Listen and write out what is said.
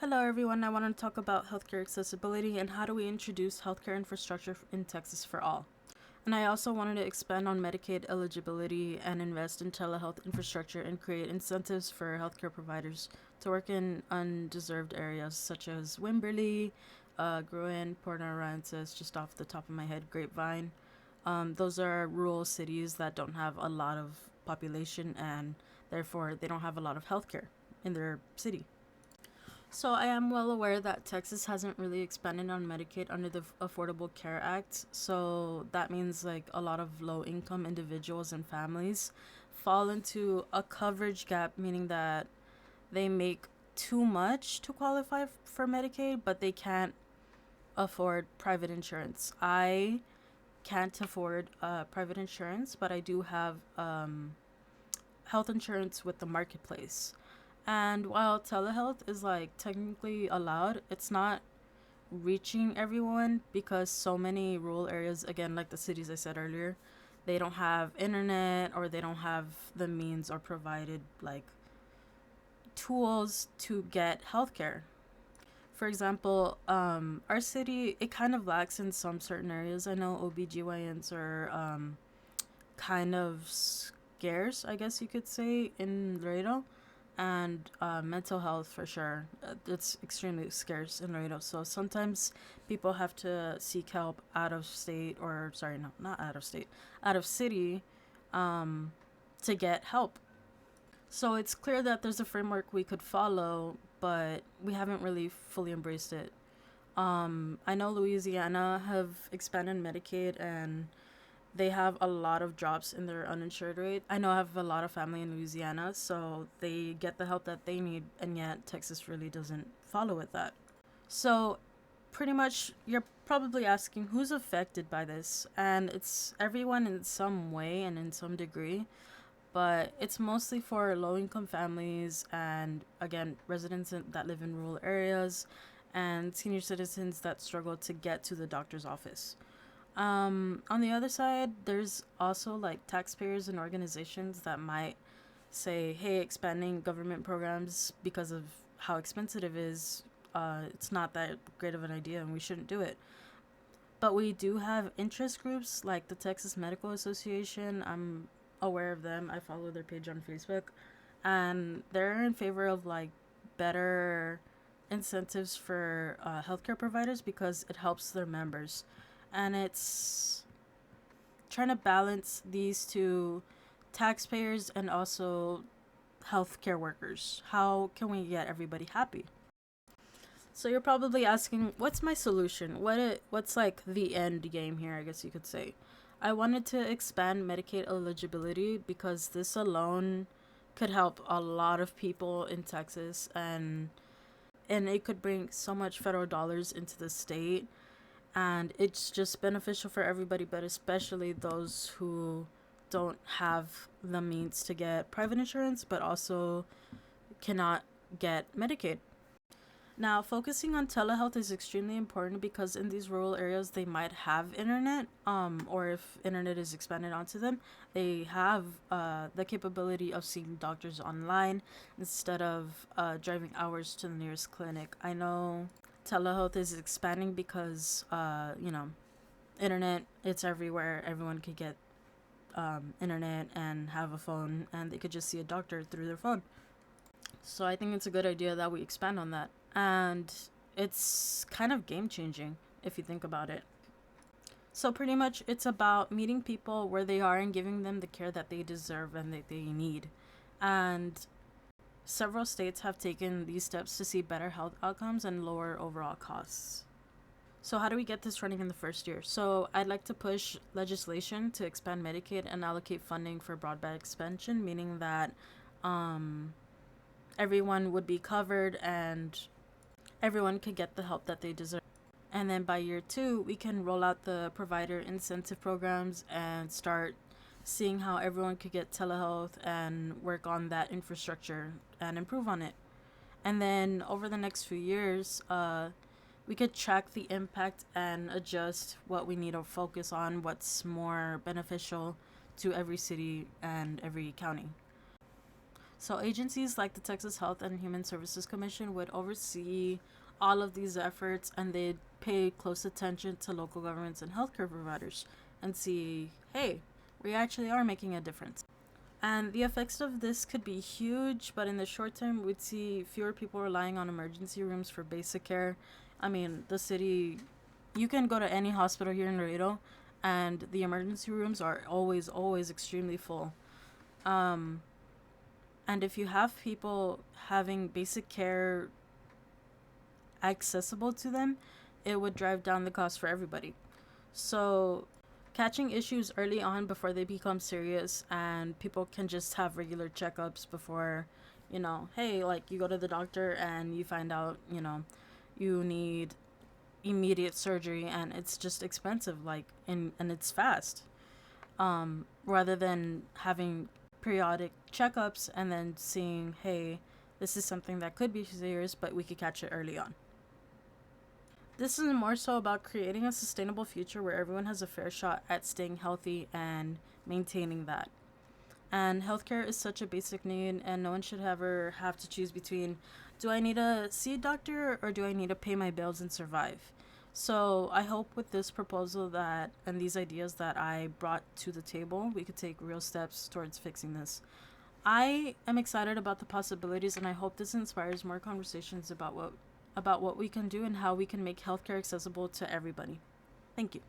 Hello, everyone. I want to talk about healthcare accessibility and how do we introduce healthcare infrastructure in Texas for all. And I also wanted to expand on Medicaid eligibility and invest in telehealth infrastructure and create incentives for healthcare providers to work in undeserved areas such as Wimberley, Gruen, Port Aransas, just off the top of my head, Grapevine. Those are rural cities that don't have a lot of population and therefore they don't have a lot of healthcare in their city. So I am well aware that Texas hasn't really expanded on Medicaid under the Affordable Care Act. So that means like a lot of low income individuals and families fall into a coverage gap, meaning that they make too much to qualify for Medicaid, but they can't afford private insurance. I can't afford private insurance, but I do have health insurance with the marketplace. And while telehealth is like technically allowed, it's not reaching everyone because so many rural areas, again, like the cities I said earlier, they don't have internet or they don't have the means or provided like tools to get healthcare. For example, our city, it kind of lacks in some certain areas. I know OBGYNs are kind of scarce, I guess you could say, in Laredo, and mental health for sure. It's extremely scarce in Laredo. So sometimes people have to seek help out of state, or sorry, no, not out of state, out of city, um, to get help. So it's clear that there's a framework we could follow, but we haven't really fully embraced it. I know Louisiana have expanded Medicaid and they have a lot of drops in their uninsured rate. I know I have a lot of family in Louisiana, so they get the help that they need, and yet Texas really doesn't follow with that. So, pretty much, you're probably asking who's affected by this, and it's everyone in some way and in some degree, but it's mostly for low income families and, again, that live in rural areas and senior citizens that struggle to get to the doctor's office. On the other side, there's also like taxpayers and organizations that might say, hey, expanding government programs because of how expensive it is, it's not that great of an idea and we shouldn't do it. But we do have interest groups like the Texas Medical Association. I'm aware of them. I follow their page on Facebook. And they're in favor of like better incentives for healthcare providers because it helps their members. And it's trying to balance these two, taxpayers and also healthcare workers. How can we get everybody happy? So you're probably asking, what's my solution? What's like the end game here, I guess you could say. I wanted to expand Medicaid eligibility because this alone could help a lot of people in Texas, and it could bring so much federal dollars into the state, and it's just beneficial for everybody, but especially those who don't have the means to get private insurance but also cannot get Medicaid. Now, focusing on telehealth is extremely important because in these rural areas they might have internet, or if internet is expanded onto them, they have the capability of seeing doctors online instead of driving hours to the nearest clinic. I know telehealth is expanding because, internet, it's everywhere. Everyone could get internet and have a phone, and they could just see a doctor through their phone. So I think it's a good idea that we expand on that. And it's kind of game changing if you think about it. So pretty much it's about meeting people where they are and giving them the care that they deserve and that they need. And several states have taken these steps to see better health outcomes and lower overall costs. So how do we get this running in the first year? So I'd like to push legislation to expand Medicaid and allocate funding for broadband expansion, meaning that um, everyone would be covered and everyone could get the help that they deserve. And then by year two, we can roll out the provider incentive programs and start seeing how everyone could get telehealth and work on that infrastructure and improve on it. And then over the next few years, we could track the impact and adjust what we need to focus on, what's more beneficial to every city and every county. So agencies like the Texas Health and Human Services Commission would oversee all of these efforts, and they'd pay close attention to local governments and healthcare providers and see, hey, we actually are making a difference. And the effects of this could be huge, but in the short term, we'd see fewer people relying on emergency rooms for basic care. I mean, the city, you can go to any hospital here in Laredo, and the emergency rooms are always extremely full. Um, and if you have people having basic care accessible to them, it would drive down the cost for everybody. So, catching issues early on before they become serious, and people can just have regular checkups before, hey, like you go to the doctor and you find out, you need immediate surgery and it's just expensive, like, and it's fast. Rather than having periodic checkups and then seeing, hey, this is something that could be serious, but we could catch it early on. This is more so about creating a sustainable future where everyone has a fair shot at staying healthy and maintaining that. And healthcare is such a basic need, and no one should ever have to choose between, do I need to see a doctor or do I need to pay my bills and survive? So I hope with this proposal that and these ideas that I brought to the table, we could take real steps towards fixing this. I am excited about the possibilities, and I hope this inspires more conversations about what we can do and how we can make healthcare accessible to everybody. Thank you.